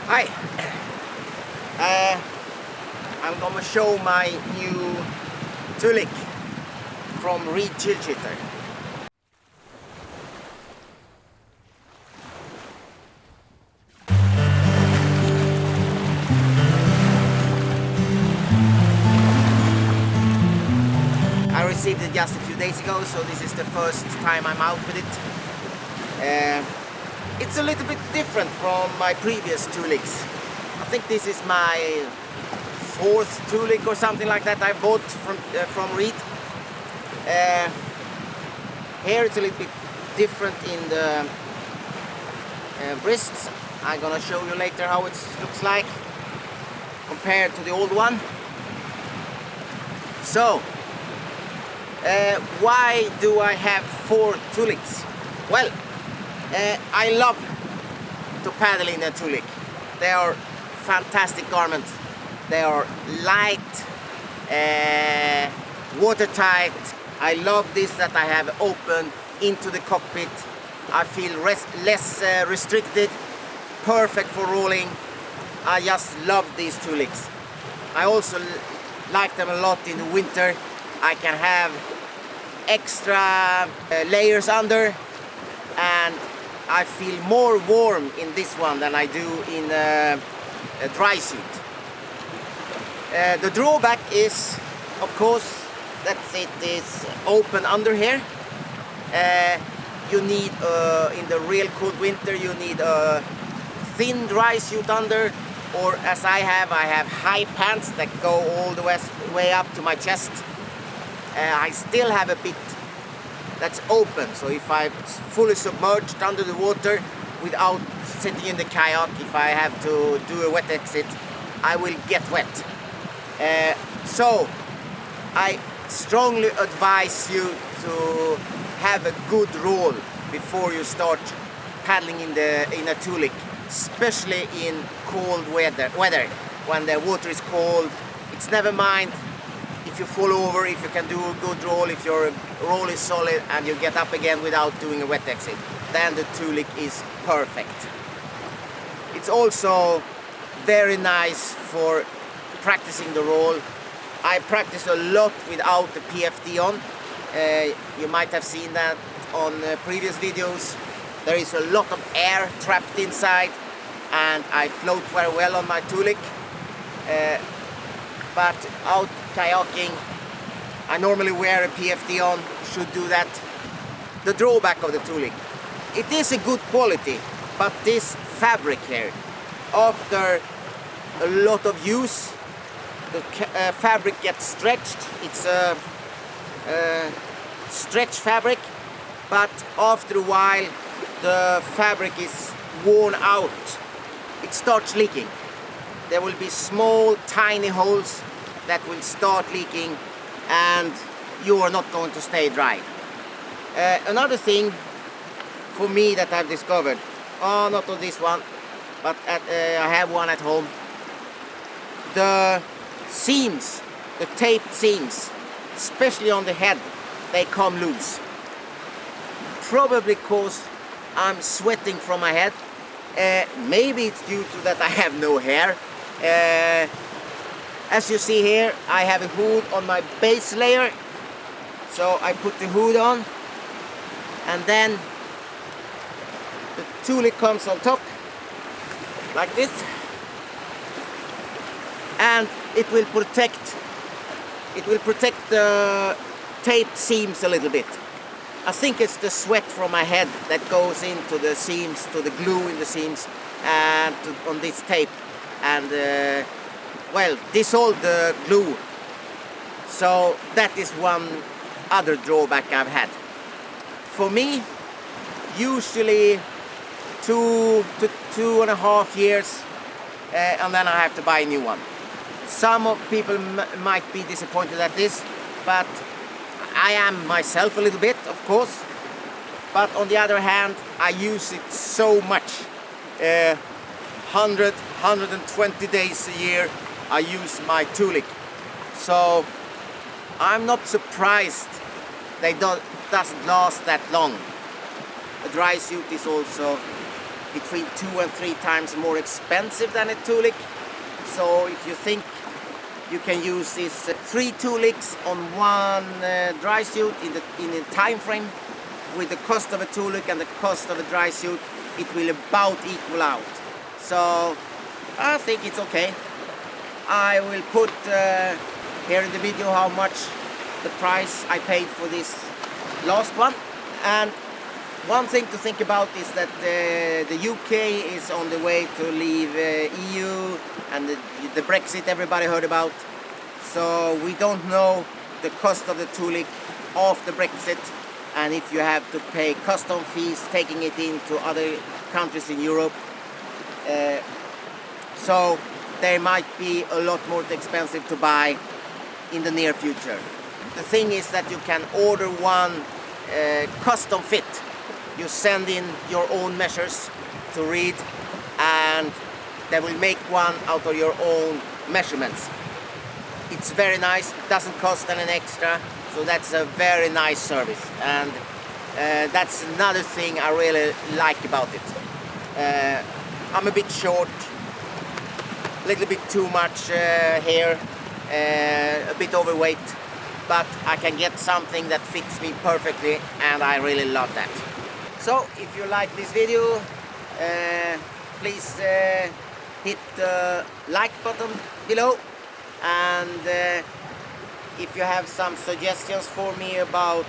Hi, I'm gonna show my new Tuiliq from Reed Chillcheater. I received it just a few days ago, so this is the first time I'm out with it. It's a little bit different from my previous Tuiliqs. I think this is my fourth Tuiliq or something like that I bought from Reed. Here it's a little bit different in the wrists. I'm gonna show you later how it looks like compared to the old one. So, why do I have four Tuiliqs? Well, I love to paddle in a Tuiliq. They are fantastic garments. They are light, watertight. I love this that I have open into the cockpit. I feel less restricted, perfect for rolling. I just love these Tuiliqs. I also like them a lot in the winter. I can have extra layers under, and I feel more warm in this one than I do in a dry suit. The drawback is, of course, that it is open under here. You need, in the real cold winter, you need a thin dry suit under, or as I have high pants that go all the way up to my chest. I still have a bit that's open, so if I'm fully submerged under the water without sitting in the kayak, if I have to do a wet exit, I will get wet. So I strongly advise you to have a good roll before you start paddling in a Tuiliq, especially in cold weather. When the water is cold, it's never mind if you fall over, if you can do a good roll, if your roll is solid and you get up again without doing a wet exit, then the Tuiliq is perfect. It's also very nice for practicing the roll. I practice a lot without the PFD on. You might have seen that on previous videos. There is a lot of air trapped inside, and I float very well on my Tuiliq. But out kayaking, I normally wear a PFD on, should do that. The drawback of the Tuiliq, it is a good quality, but this fabric here, after a lot of use, the fabric gets stretched. It's a stretch fabric, but after a while the fabric is worn out. It starts leaking. There will be small, tiny holes that will start leaking, and you are not going to stay dry. Another thing for me that I've discovered, not on this one, but I have one at home. The seams, the taped seams, especially on the head, they come loose. Probably because I'm sweating from my head. Maybe it's due to that I have no hair. As you see here, I have a hood on my base layer, so I put the hood on, and then the Tuiliq comes on top like this, and it will protect the taped seams a little bit. I think it's the sweat from my head that goes into the seams, to the glue in the seams, and on this tape, and well, dissolve the glue. So that is one other drawback I've had. For me, usually 2 to 2.5 years, and then I have to buy a new one. Some people might be disappointed at this, but I am myself a little bit, of course. But on the other hand, I use it so much. 120 days a year I use my Tuiliq. So I'm not surprised they doesn't last that long. A dry suit is also between 2 and 3 times more expensive than a Tuiliq. So if you think you can use these 3 Tuiliqs on one dry suit in a time frame with the cost of a Tuiliq and the cost of a dry suit, it will about equal out. So I think it's okay. I will put here in the video how much the price I paid for this last one. And one thing to think about is that the UK is on the way to leave EU, and the Brexit everybody heard about. So we don't know the cost of the Tuiliq after Brexit, and if you have to pay custom fees taking it into other countries in Europe. So they might be a lot more expensive to buy in the near future. The thing is that you can order one custom fit. You send in your own measures to Reed, and they will make one out of your own measurements. It's very nice, it doesn't cost any extra, so that's a very nice service, and that's another thing I really like about it. I'm a bit short, a little bit too much hair, a bit overweight, but I can get something that fits me perfectly, and I really love that. So if you like this video, please hit the like button below, and if you have some suggestions for me about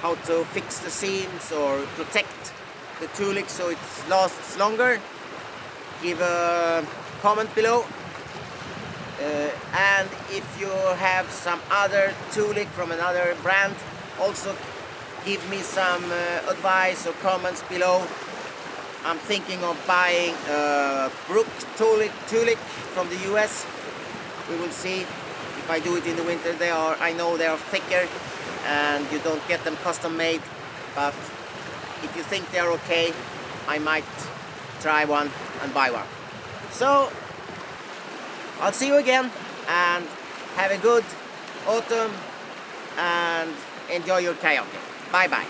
how to fix the seams or protect the Tuiliq so it lasts longer, give a comment below. And if you have some other Tuiliq from another brand, also give me some advice or comments below. I'm thinking of buying a Brook Tuiliq from the US. We will see if I do it in the winter. I know they are thicker and you don't get them custom made, but if you think they're okay, I might try one and buy one. So I'll see you again, and have a good autumn and enjoy your kayaking. Bye bye.